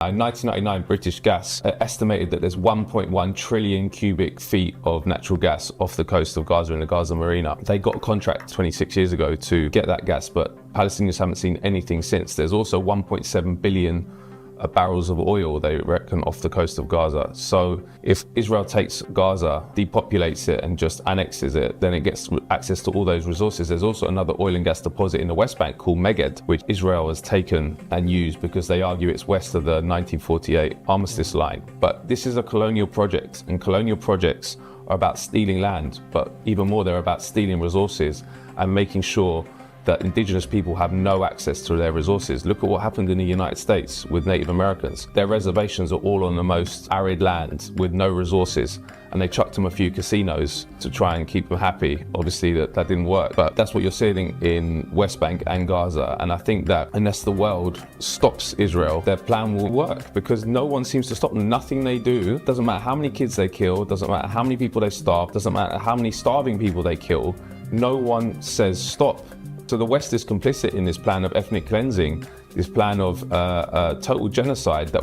In 1999, British Gas estimated that there's 1.1 trillion cubic feet of natural gas off the coast of Gaza in the Gaza Marina. They got a contract 26 years ago to get that gas, but Palestinians haven't seen anything since. There's also 1.7 billion barrels of oil, they reckon, off the coast of Gaza. So if Israel takes Gaza, depopulates it and just annexes it, then it gets access to all those resources. There's also another oil and gas deposit in the West Bank called Meged, which Israel has taken and used because they argue it's west of the 1948 armistice line. But this is a colonial project, and colonial projects are about stealing land, but even more, they're about stealing resources and making sure that indigenous people have no access to their resources. Look at what happened in the United States with Native Americans. Their reservations are all on the most arid land with no resources, and they chucked them a few casinos to try and keep them happy. Obviously that didn't work, but that's what you're seeing in West Bank and Gaza. And I think that unless the world stops Israel, their plan will work, because no one seems to stop them. Nothing they do, doesn't matter how many kids they kill, doesn't matter how many people they starve, doesn't matter how many starving people they kill, no one says stop. So the West is complicit in this plan of ethnic cleansing, this plan of total genocide that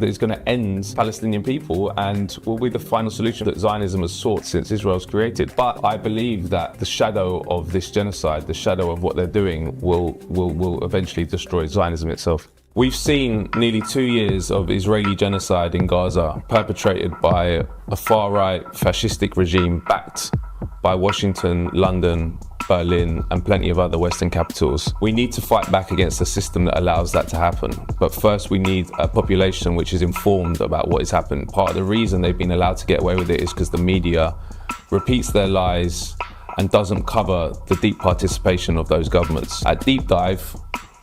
is going to end Palestinian people and will be the final solution that Zionism has sought since Israel's created. But I believe that the shadow of this genocide, the shadow of what they're doing, will eventually destroy Zionism itself. We've seen nearly 2 years of Israeli genocide in Gaza, perpetrated by a far-right fascistic regime backed by Washington, London, Berlin, and plenty of other Western capitals. We need to fight back against a system that allows that to happen. But first, we need a population which is informed about what has happened. Part of the reason they've been allowed to get away with it is because the media repeats their lies and doesn't cover the deep participation of those governments. At Deep Dive,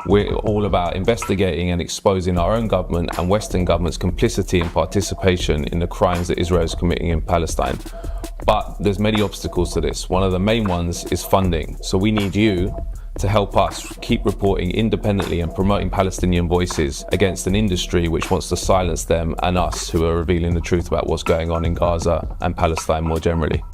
we're all about investigating and exposing our own government and Western governments' complicity and participation in the crimes that Israel is committing in Palestine. But there's many obstacles to this. One of the main ones is funding. So we need you to help us keep reporting independently and promoting Palestinian voices against an industry which wants to silence them and us, who are revealing the truth about what's going on in Gaza and Palestine more generally.